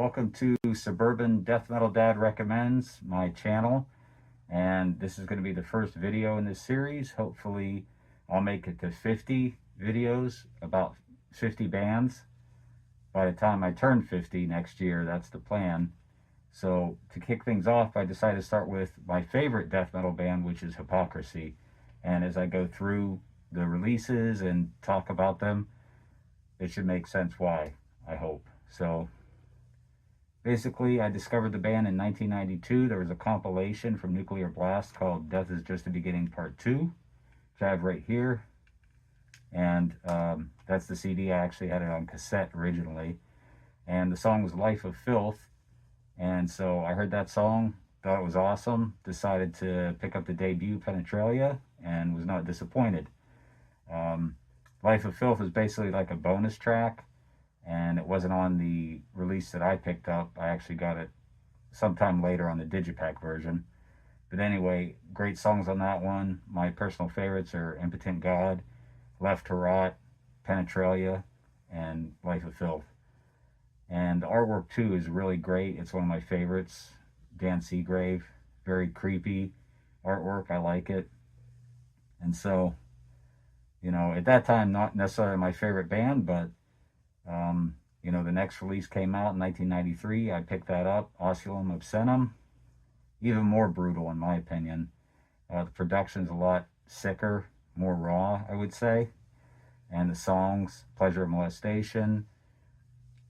Welcome to Suburban Death Metal Dad Recommends, my channel. And this is going to be the first video in this series. Hopefully, I'll make it to 50 videos, about 50 bands. By the time I turn 50 next year, that's the plan. So, to kick things off, I decided to start with my favorite death metal band, which is Hypocrisy. And as I go through the releases and talk about them, it should make sense why, I hope. So, basically, I discovered the band in 1992. There was a compilation from Nuclear Blast called Death is Just the Beginning Part 2, which I have right here. And that's the CD. I actually had it on cassette originally. And the song was Life of Filth. And so I heard that song, thought it was awesome, decided to pick up the debut Penetralia, and was not disappointed. Life of Filth is basically like a bonus track, and it wasn't on the release that I picked up. I actually got it sometime later on the Digipack version. But anyway, great songs on that one. My personal favorites are Impotent God, Left to Rot, Penetralia, and Life of Filth. And the artwork too is really great. It's one of my favorites. Dan Seagrave, very creepy artwork. I like it. And so, at that time, not necessarily my favorite band, but the next release came out in 1993. I picked that up, Osculum Obscenum. Even more brutal, in my opinion. The production's a lot sicker, more raw, I would say. And the songs, Pleasure of Molestation,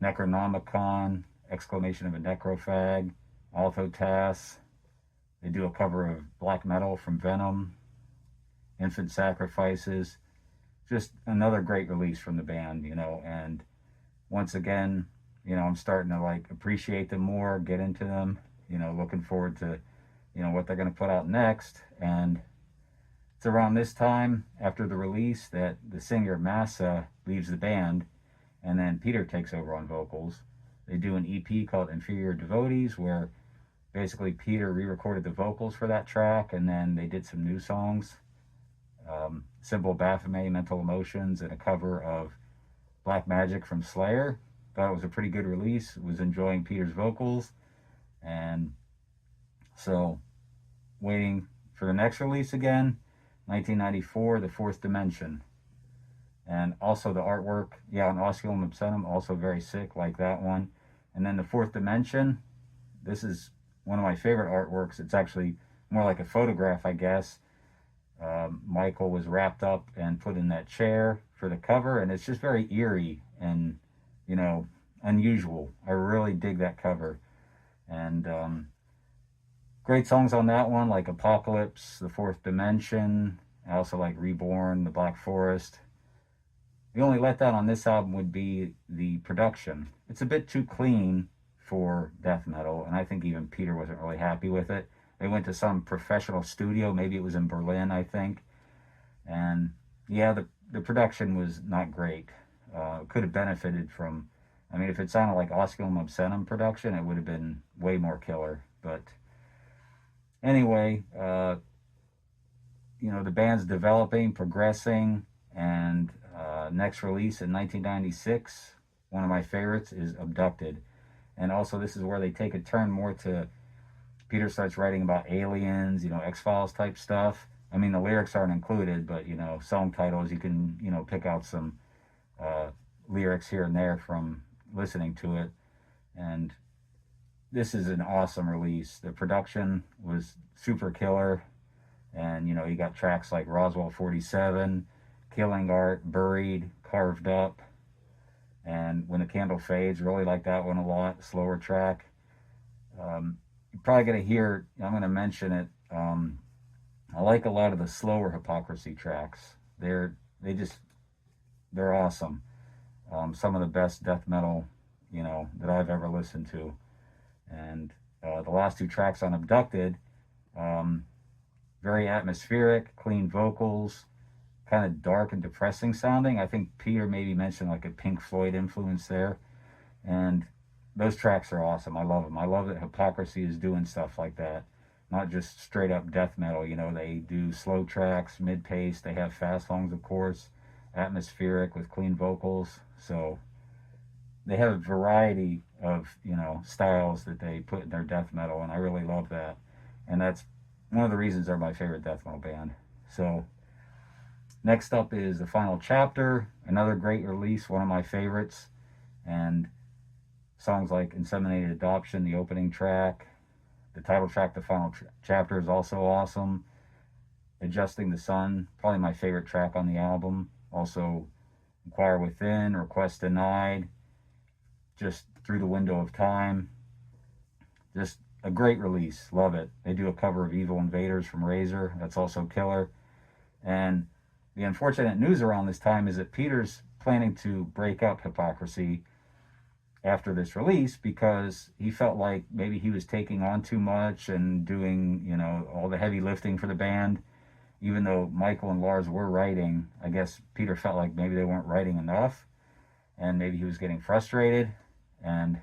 Necronomicon, Exclamation of a Necrophag, Althotas. They do a cover of Black Metal from Venom, Infant Sacrifices. Just another great release from the band, and once again, I'm starting to appreciate them more, get into them, looking forward to, what they're going to put out next. And it's around this time after the release that the singer Massa leaves the band, and then Peter takes over on vocals. They do an EP called Inferior Devotees, where basically Peter re-recorded the vocals for that track, and then they did some new songs. Symbol Baphomet, Mental Emotions, and a cover of Black Magic from Slayer. Thought it was a pretty good release. Was enjoying Peter's vocals. And so, waiting for the next release again, 1994, The Fourth Dimension. And also the artwork, on Osculum Obscenum, also very sick, like that one. And then The Fourth Dimension, this is one of my favorite artworks. It's actually more like a photograph, I guess. Michael was wrapped up and put in that chair for the cover, and it's just very eerie and, unusual. I really dig that cover. And great songs on that one, like Apocalypse, The Fourth Dimension. I also like Reborn, The Black Forest. The only letdown on this album would be the production. It's a bit too clean for death metal, and I think even Peter wasn't really happy with it. They went to some professional studio, maybe it was in Berlin, I think. And the production was not great. Could have benefited from, if it sounded like Osculum Obscenum production, it would have been way more killer. But anyway, the band's developing, progressing, and next release in 1996, one of my favorites is Abducted. And also this is where they take a turn more to, Peter starts writing about aliens, X-Files type stuff. The lyrics aren't included, but, song titles, you can, pick out some lyrics here and there from listening to it. And this is an awesome release. The production was super killer. And, you got tracks like Roswell 47, Killing Art, Buried, Carved Up, and When the Candle Fades. Really like that one a lot. Slower track. You're probably going to hear, I'm going to mention it. I like a lot of the slower Hypocrisy tracks. They're awesome. Some of the best death metal, that I've ever listened to. And the last two tracks on Abducted, very atmospheric, clean vocals, kind of dark and depressing sounding. I think Peter maybe mentioned like a Pink Floyd influence there. And those tracks are awesome. I love them. I love that Hypocrisy is doing stuff like that. Not just straight up death metal. They do slow tracks, mid-pace. They have fast songs, of course. Atmospheric with clean vocals. So they have a variety of, you know, styles that they put in their death metal, and I really love that. And that's one of the reasons they're my favorite death metal band. So next up is The Final Chapter, another great release, one of my favorites. And songs like Inseminated Adoption, the opening track, the title track, The Final Chapter, is also awesome. Adjusting the Sun, probably my favorite track on the album. Also, Inquire Within, Request Denied, just Through the Window of Time. Just a great release. Love it. They do a cover of Evil Invaders from Razor. That's also killer. And the unfortunate news around this time is that Peter's planning to break up Hypocrisy after this release because he felt like maybe he was taking on too much and doing, you know, all the heavy lifting for the band. Even though Michael and Lars were writing, I guess Peter felt like maybe they weren't writing enough and maybe he was getting frustrated. And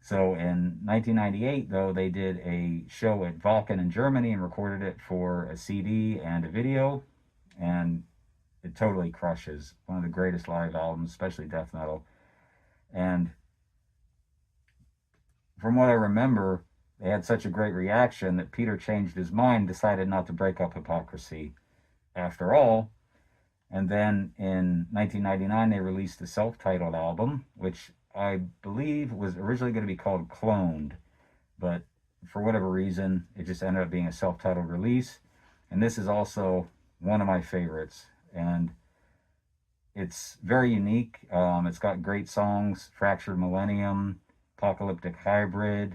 so in 1998, though, they did a show at Wacken in Germany and recorded it for a CD and a video, and it totally crushes. One of the greatest live albums, especially death metal. And from what I remember, they had such a great reaction that Peter changed his mind, decided not to break up Hypocrisy after all. And then in 1999, they released a self-titled album, which I believe was originally going to be called Cloned, but for whatever reason, it just ended up being a self-titled release. And this is also one of my favorites, and it's very unique. It's got great songs: Fractured Millennium, Apocalyptic Hybrid,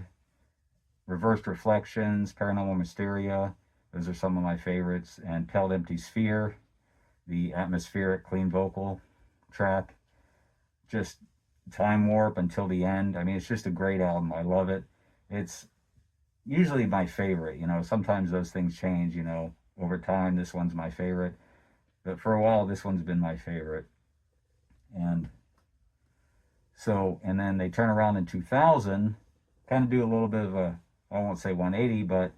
Reversed Reflections, Paranormal Mysteria. Those are some of my favorites. And Pale Empty Sphere, the atmospheric clean vocal track. Just Time Warp, Until the End. I mean, it's just a great album. I love it. It's usually my favorite. You know, sometimes those things change, you know, over time. This one's my favorite. But for a while, this one's been my favorite. And so, and then they turn around in 2000, kind of do a little bit of a, I won't say 180, but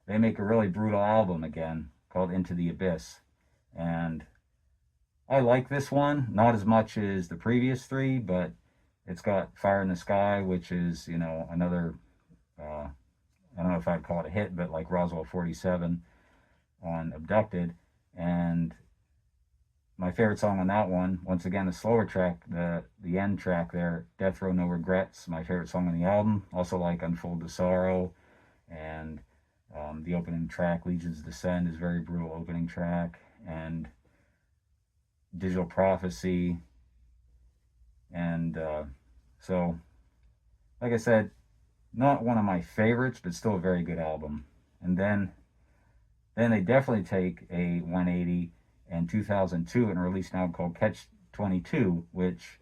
they make a really brutal album again called Into the Abyss. And I like this one, not as much as the previous three, but it's got Fire in the Sky, which is, you know, another, I don't know if I'd call it a hit, but like Roswell 47 on Abducted. And my favorite song on that one, once again, the slower track, the end track there, Death Row No Regrets, my favorite song on the album. Also like Unfold the Sorrow, and the opening track, Legion's Descend, is a very brutal opening track. And Digital Prophecy. And so, like I said, not one of my favorites, but still a very good album. And then they definitely take a 180 in 2002 and release an album called Catch 22, which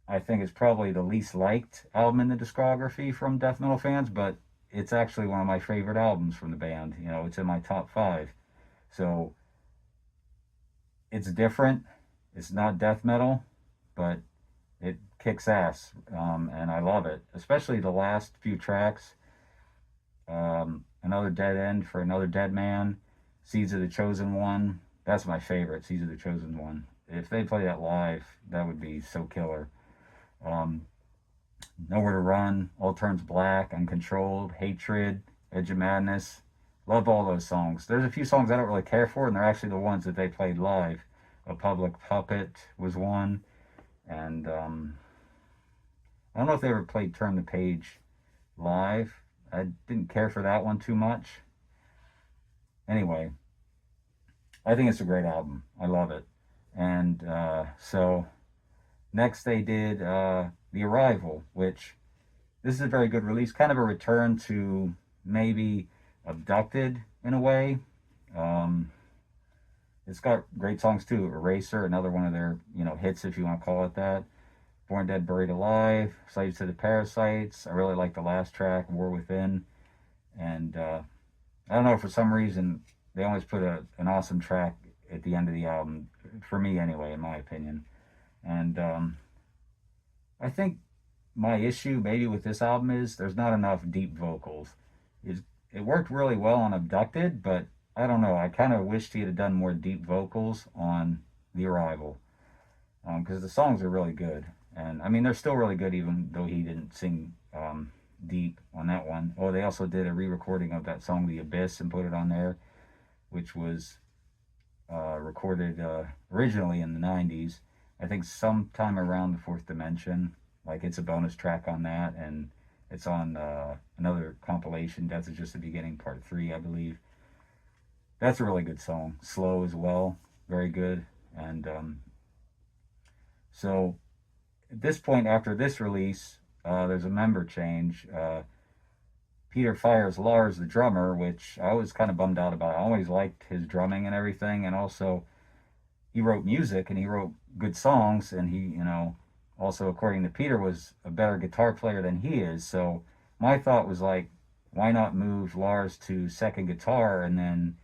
I think is probably the least liked album in the discography from death metal fans, but it's actually one of my favorite albums from the band. You know, it's in my top 5. So it's different. It's not death metal, but it kicks ass, and I love it. Especially the last few tracks. Another Dead End for Another Dead Man, Seeds of the Chosen One. That's my favorite, Seeds of the Chosen One. If they play that live, that would be so killer. Nowhere to Run, All Turns Black, Uncontrolled, Hatred, Edge of Madness. Love all those songs. There's a few songs I don't really care for, and they're actually the ones that they played live. A Public Puppet was one. And I don't know if they ever played Turn the Page live. I didn't care for that one too much. Anyway, I think it's a great album. I love it. And so next they did The Arrival, which this is a very good release. Kind of a return to maybe Abducted in a way. It's got great songs too. Eraser, another one of their, you know, hits, if you want to call it that. Born Dead Buried Alive, Slaves to the Parasites. I really like the last track, War Within. And I don't know, for some reason they always put an awesome track at the end of the album, for me anyway, in my opinion. And I think my issue maybe with this album is there's not enough deep vocals. It worked really well on Abducted, but I don't know. I kind of wished he had done more deep vocals on The Arrival, because the songs are really good. And I mean, they're still really good, even though he didn't sing deep on that one. Oh, they also did a re-recording of that song "The Abyss" and put it on there, which was recorded originally in the '90s. I think sometime around the Fourth Dimension. Like, it's a bonus track on that, and it's on another compilation. Death is Just the Beginning, Part 3, I believe. That's a really good song. Slow as well, very good. And so at this point, after this release, there's a member change. Peter fires Lars, the drummer, which I was kind of bummed out about. I always liked his drumming and everything, and also he wrote music and he wrote good songs, and he, also according to Peter, was a better guitar player than he is. So my thought was like, why not move Lars to second guitar and then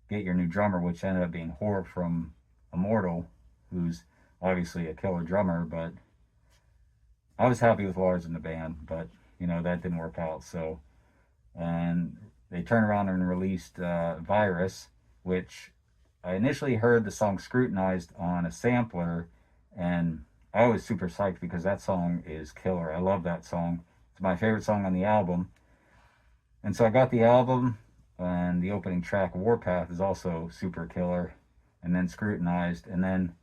get your new drummer, which ended up being Horb from Immortal, who's obviously a killer drummer. But I was happy with Lars in the band, but that didn't work out. So, and they turned around and released Virus, which I initially heard the song Scrutinized on a sampler, and I was super psyched because that song is killer. I love that song. It's my favorite song on the album. And so I got the album, and the opening track, Warpath, is also super killer, and then Scrutinized. And then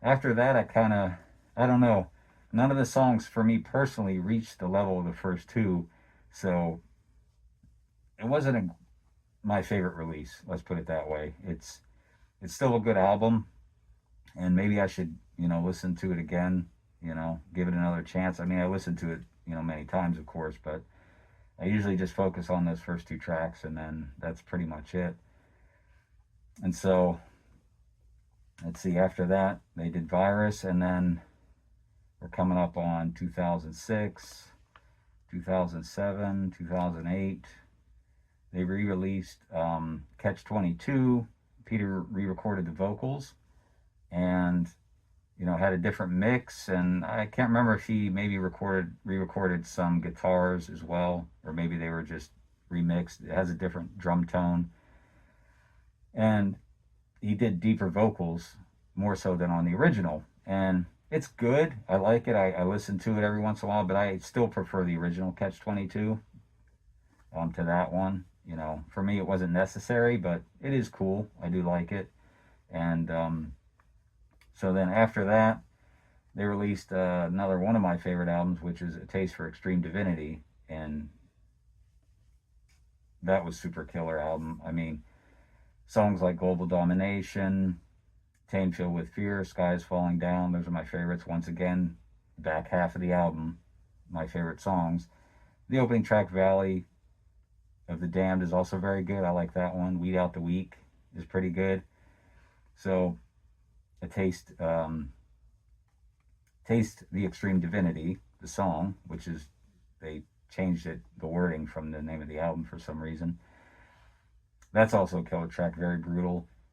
after that, I don't know, none of the songs for me personally reached the level of the first two. So it wasn't my favorite release, let's put it that way. It's still a good album, and maybe I should, listen to it again, give it another chance. I mean, I listened to it, many times, of course, but I usually just focus on those first two tracks, and then that's pretty much it. And so, let's see, after that, they did Virus, and then we're coming up on 2006, 2007, 2008. They re-released Catch-22. Peter re-recorded the vocals, and had a different mix. And I can't remember if he maybe re-recorded some guitars as well, or maybe they were just remixed. It has a different drum tone, and he did deeper vocals more so than on the original. And it's good. I like it. I listen to it every once in a while, but I still prefer the original Catch-22 to that one. For me, it wasn't necessary, but it is cool. I do like it. And so then after that, they released another one of my favorite albums, which is A Taste for Extreme Divinity. And that was super killer album. I mean, songs like Global Domination, Tame Filled with Fear, Skies Falling Down, those are my favorites. Once again, back half of the album, my favorite songs. The opening track, Valley of the Damned, is also very good. I like that one. Weed Out the Weak is pretty good. So, a taste the Extreme Divinity, the song, which is, they changed the wording from the name of the album for some reason. That's also a killer track, very brutal.